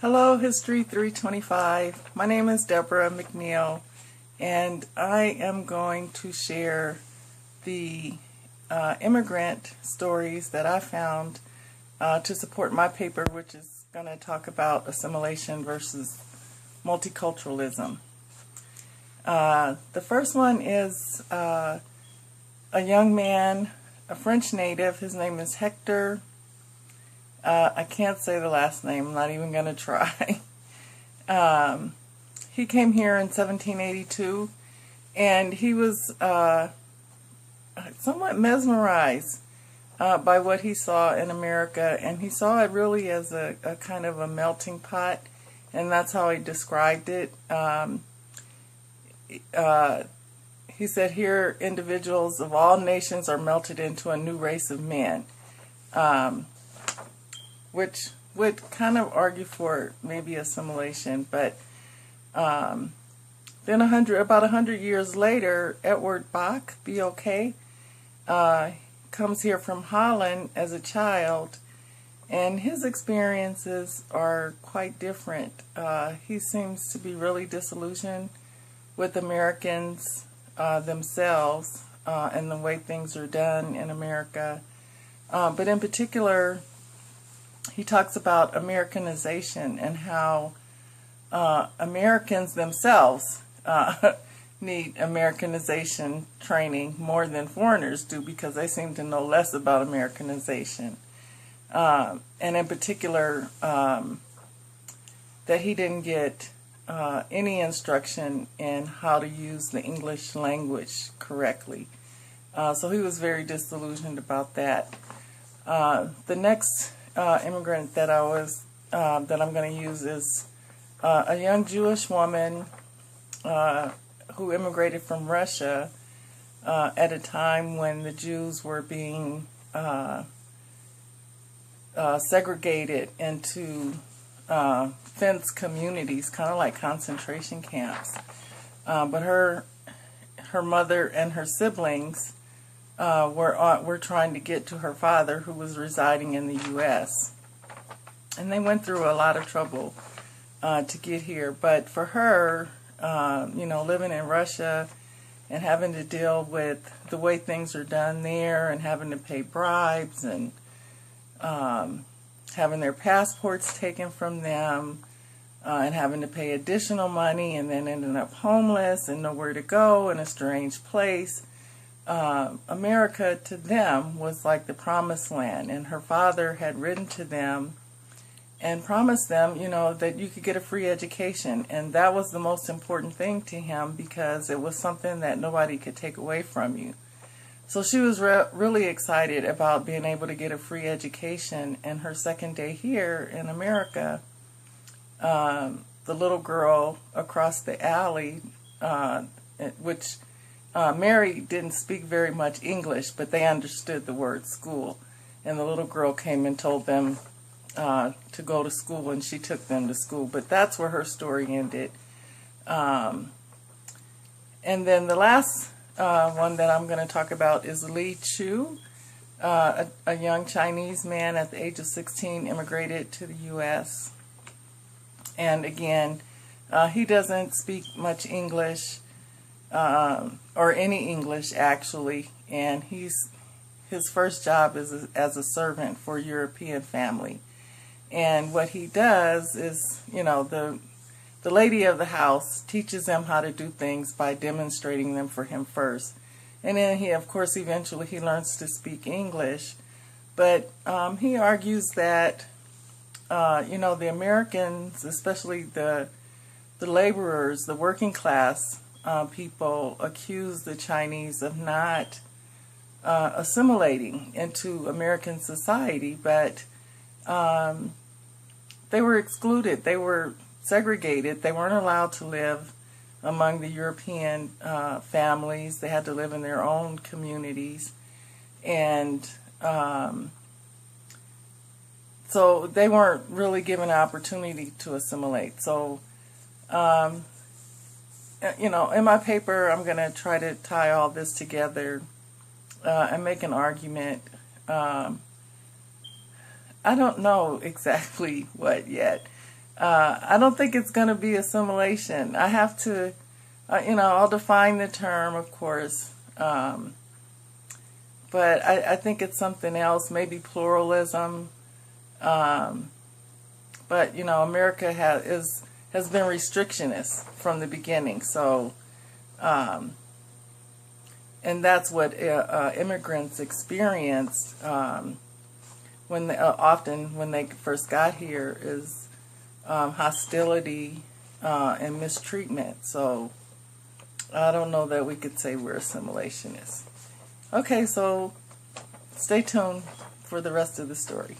Hello, History 325. My name is Deborah McNeil, and I am going to share the immigrant stories that I found to support my paper, which is going to talk about assimilation versus multiculturalism. The first one is a young man, a French native. His name is Hector. I can't say the last name. I'm not even going to try. He came here in 1782, and he was somewhat mesmerized by what he saw in America, and he saw it really as a kind of a melting pot, and that's how he described it. He said, here individuals of all nations are melted into a new race of men. Which would kind of argue for maybe assimilation, but then about 100 years later, Edward Bok, B-O-K, comes here from Holland as a child, and his experiences are quite different. He seems to be really disillusioned with Americans themselves and the way things are done in America, but in particular, he talks about Americanization and how Americans themselves need Americanization training more than foreigners do, because they seem to know less about Americanization. And in particular, that he didn't get any instruction in how to use the English language correctly. So he was very disillusioned about that. The next immigrant that that I'm going to use is a young Jewish woman who immigrated from Russia at a time when the Jews were being segregated into fenced communities, kind of like concentration camps. But her mother and her siblings were trying to get to her father, who was residing in the U.S. And they went through a lot of trouble to get here. But for her, living in Russia and having to deal with the way things are done there, and having to pay bribes, and having their passports taken from them, and having to pay additional money, and then ending up homeless and nowhere to go in a strange place. America to them was like the promised land, and her father had written to them and promised them, that you could get a free education, and that was the most important thing to him, because it was something that nobody could take away from you. So she was really excited about being able to get a free education, and her second day here in America, the little girl across the alley, which Mary didn't speak very much English, but they understood the word school. And the little girl came and told them to go to school, and she took them to school. But that's where her story ended. And then the last one that I'm going to talk about is Li Chu, a young Chinese man at the age of 16 immigrated to the U.S. And again, he doesn't speak much English. Or any English, actually, and his first job is as a servant for a European family. And what he does is, the lady of the house teaches him how to do things by demonstrating them for him first. And then of course, eventually he learns to speak English. But he argues that, the Americans, especially the laborers, the working class, people accuse the Chinese of not assimilating into American society, but they were excluded. They were segregated. They weren't allowed to live among the European families. They had to live in their own communities, and so they weren't really given an opportunity to assimilate. So in my paper, I'm going to try to tie all this together and make an argument. I don't know exactly what yet, I don't think it's going to be assimilation. I have to, I'll define the term, of course, but I think it's something else, maybe pluralism. But America has been restrictionist from the beginning, so and that's what immigrants experienced when often when they first got here is hostility and mistreatment. So I don't know that we could say we're assimilationists. Okay, so stay tuned for the rest of the story.